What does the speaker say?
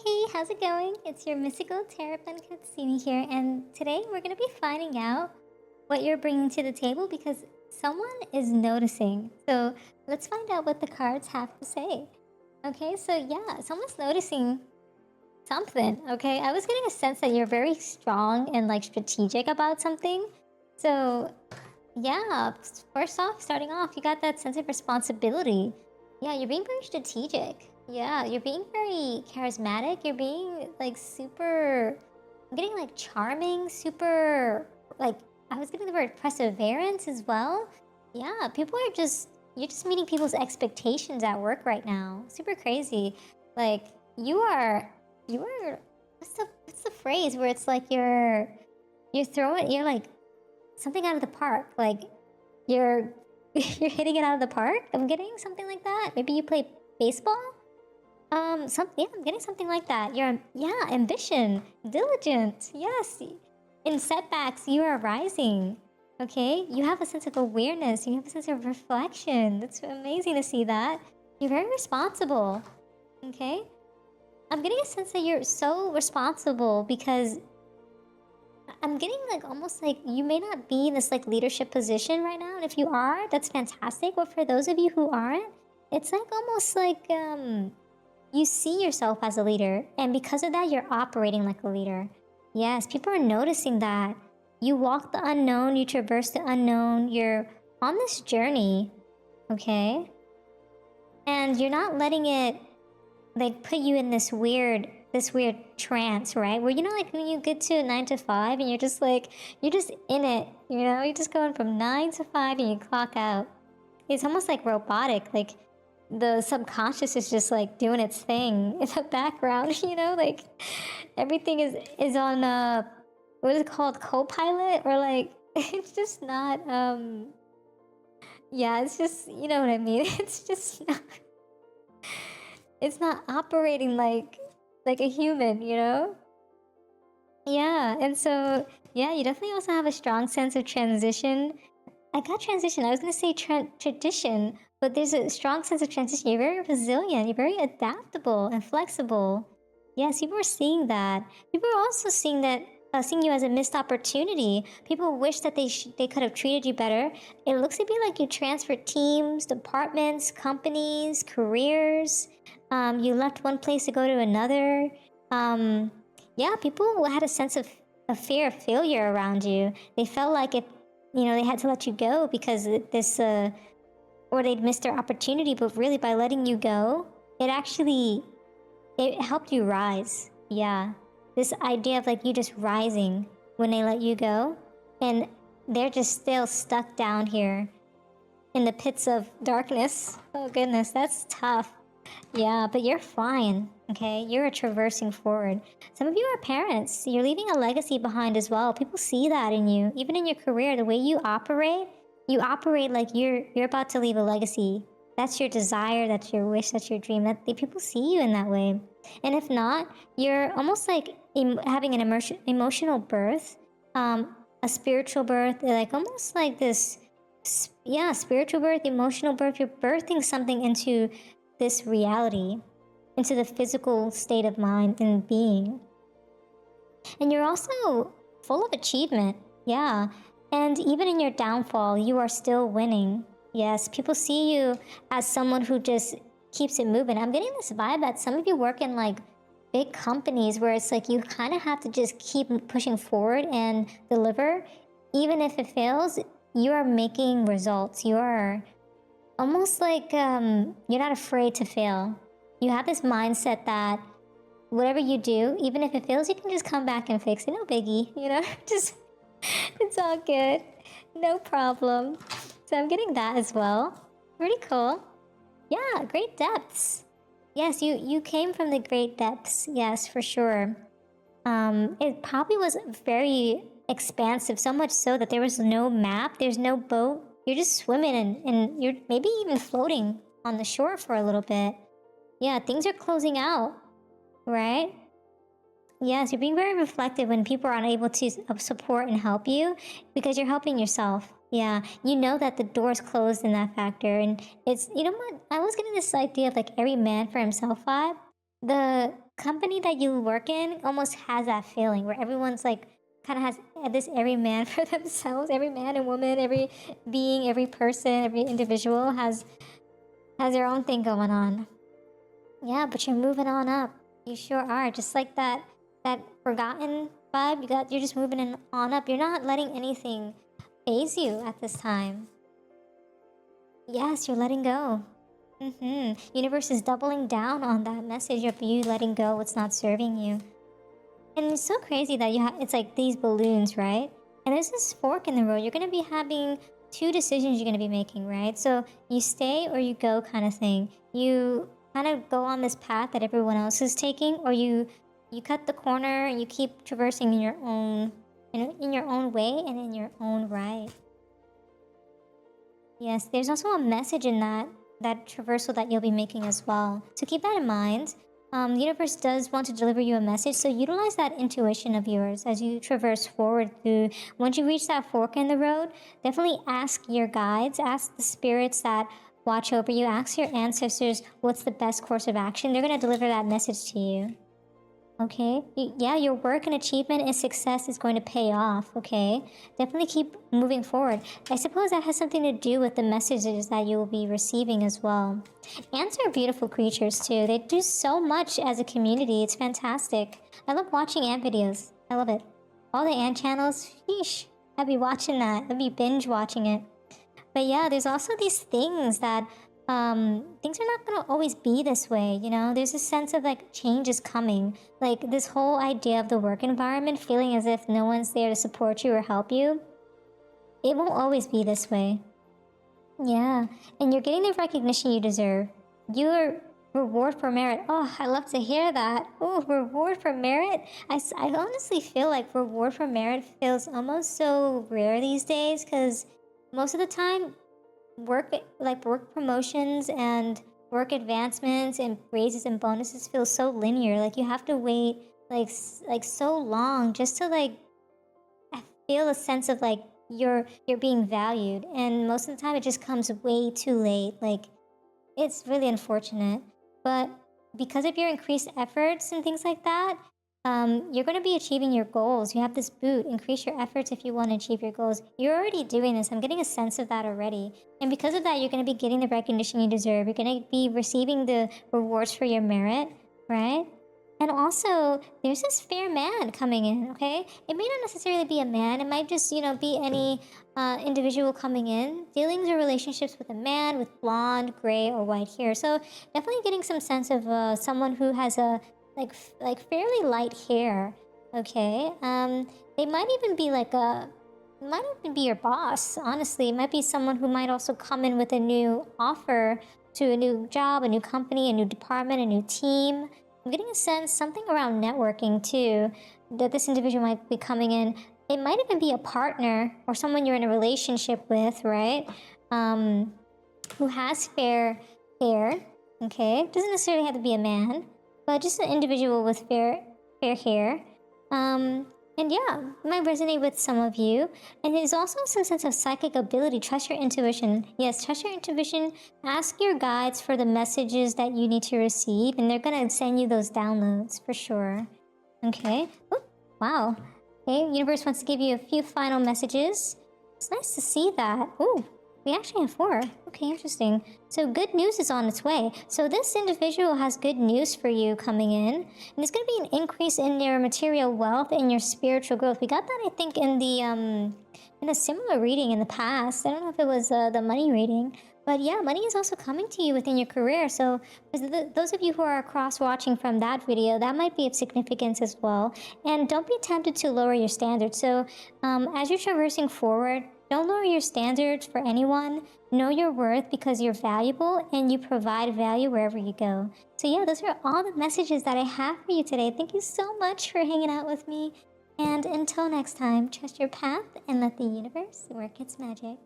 Hey, how's it going? It's your mystical tarot friend Katsumi here, and today we're going to be finding out what you're bringing to the table because someone is noticing. So let's find out what the cards have to say. Okay, so yeah, someone's noticing something. Okay, I was getting a sense that you're very strong and like strategic about something. So yeah, first off, starting off, you got that sense of responsibility. Yeah, you're being very strategic. Yeah, you're being very charismatic. You're being like super. I'm getting like charming, super like. I was getting the word perseverance as well. Yeah, people are just. You're just meeting people's expectations at work right now. Super crazy. Like you are. You are. What's the phrase where it's like you're throwing. You're like something out of the park. Like you're you're hitting it out of the park. I'm getting something like that. Maybe you play baseball. Yeah, I'm getting something like that. Ambition, diligent. Yes, in setbacks, you are rising. Okay, you have a sense of awareness. You have a sense of reflection. That's amazing to see that. You're very responsible. Okay, I'm getting a sense that you're so responsible because I'm getting like almost like you may not be in this like leadership position right now, and if you are, that's fantastic. But for those of you who aren't, it's like almost like you see yourself as a leader, and because of that, you're operating like a leader. Yes, people are noticing that. You walk the unknown, you traverse the unknown, you're on this journey, okay? And you're not letting it like put you in this weird trance, right? Where like when you get to 9 to 5 and you're just in it, you're just going from 9 to 5 and you clock out. It's almost like robotic, like the subconscious is just like doing its thing in the background, like everything is on what is it called, co-pilot, or like it's just not yeah, it's just, you know what I mean. It's just not, it's not operating like a human, yeah. And so yeah, you definitely also have a strong sense of transition. I got transition. I was gonna say tradition, but there's a strong sense of transition. You're very resilient. You're very adaptable and flexible. Yes, people are seeing that. People are also seeing that, seeing you as a missed opportunity. People wish that they could have treated you better. It looks to be like you transferred teams, departments, companies, careers. You left one place to go to another. Yeah, people had a sense of a fear of failure around you. They felt like if they had to let you go because this or they'd missed their opportunity, but really by letting you go, it helped you rise. Yeah, this idea of like you just rising when they let you go, and they're just still stuck down here in the pits of darkness. Oh goodness, that's tough. Yeah, but you're fine, okay? You're traversing forward. Some of you are parents. You're leaving a legacy behind as well. People see that in you. Even in your career, the way you operate like you're about to leave a legacy. That's your desire, that's your wish, that's your dream. That people see you in that way. And if not, you're almost like having an emotional birth, a spiritual birth, like almost like this, yeah, spiritual birth, emotional birth. You're birthing something into this reality, into the physical state of mind and being. And you're also full of achievement, yeah. And even in your downfall, you are still winning. Yes, people see you as someone who just keeps it moving. I'm getting this vibe that some of you work in like big companies where it's like you kind of have to just keep pushing forward and deliver. Even if it fails, you are making results. You are almost like you're not afraid to fail. You have this mindset that whatever you do, even if it fails, you can just come back and fix it. No biggie, just it's all good, no problem. So I'm getting that as well. Pretty cool. Yeah, great depths. Yes, you came from the great depths. Yes, for sure. It probably was very expansive, so much so that there was no map, there's no boat. You're just swimming and you're maybe even floating on the shore for a little bit. Yeah, things are closing out, right? Yes, you're being very reflective when people are unable to support and help you because you're helping yourself. Yeah, you know that the door's closed in that factor. And it's, what? I was getting this idea of like every man for himself vibe. company that you work in almost has that feeling where everyone's like kind of has this every man for themselves. Every man and woman, every being, every person, every individual has their own thing going on. Yeah, but you're moving on up. You sure are. Just like that forgotten vibe, you're just moving on up. You're not letting anything phase you at this time. Yes, you're letting go. Universe is doubling down on that message of you letting go what's not serving you. And it's so crazy that it's like these balloons, right? And there's this fork in the road. You're going to be having two decisions you're going to be making, right? So you stay or you go kind of thing. You kind of go on this path that everyone else is taking, or you cut the corner and you keep traversing in your own, in your own way and in your own right. Yes, there's also a message in that traversal that you'll be making as well. So keep that in mind. The universe does want to deliver you a message, so utilize that intuition of yours as you traverse forward through. Once you reach that fork in the road, definitely ask your guides, ask the spirits that watch over you, ask your ancestors what's the best course of action. They're going to deliver that message to you. Okay? Yeah, your work and achievement and success is going to pay off, okay? Definitely keep moving forward. I suppose that has something to do with the messages that you will be receiving as well. Ants are beautiful creatures too. They do so much as a community. It's fantastic. I love watching ant videos. I love it. All the ant channels, sheesh. I'd be watching that. I'd be binge watching it. But yeah, there's also these things that things are not going to always be this way, you know? There's a sense of like change is coming. Like this whole idea of the work environment feeling as if no one's there to support you or help you. It won't always be this way. Yeah, and you're getting the recognition you deserve. Your reward for merit. Oh, I love to hear that. Oh, reward for merit. I honestly feel like reward for merit feels almost so rare these days, because most of the time work promotions and work advancements and raises and bonuses feel so linear. Like you have to wait like so long just to like feel a sense of like you're being valued, and most of the time it just comes way too late. Like it's really unfortunate, but because of your increased efforts and things like that, you're going to be achieving your goals. You have this boot. Increase your efforts if you want to achieve your goals. You're already doing this. I'm getting a sense of that already. And because of that, you're going to be getting the recognition you deserve. You're going to be receiving the rewards for your merit, right? And also, there's this fair man coming in, okay? It may not necessarily be a man. It might just, be any individual coming in. Dealings or relationships with a man with blonde, gray, or white hair. So definitely getting some sense of someone who has a like fairly light hair, okay? They might even be might even be your boss, honestly. It might be someone who might also come in with a new offer to a new job, a new company, a new department, a new team. I'm getting a sense, something around networking too, that this individual might be coming in. It might even be a partner or someone you're in a relationship with, right? Who has fair hair, okay? Doesn't necessarily have to be a man, but just an individual with fair hair. And yeah, it might resonate with some of you. And there's also some sense of psychic ability. Trust your intuition. Yes, trust your intuition. Ask your guides for the messages that you need to receive, and they're going to send you those downloads for sure. Okay. Oh, wow. Okay, universe wants to give you a few final messages. It's nice to see that. Ooh. We actually have 4. Okay, interesting. So good news is on its way. So this individual has good news for you coming in. And it's going to be an increase in your material wealth and your spiritual growth. We got that, I think, in a similar reading in the past. I don't know if it was the money reading. But yeah, money is also coming to you within your career. So those of you who are cross-watching from that video, that might be of significance as well. And don't be tempted to lower your standards. So as you're traversing forward, don't lower your standards for anyone. Know your worth because you're valuable and you provide value wherever you go. So yeah, those are all the messages that I have for you today. Thank you so much for hanging out with me. And until next time, trust your path and let the universe work its magic.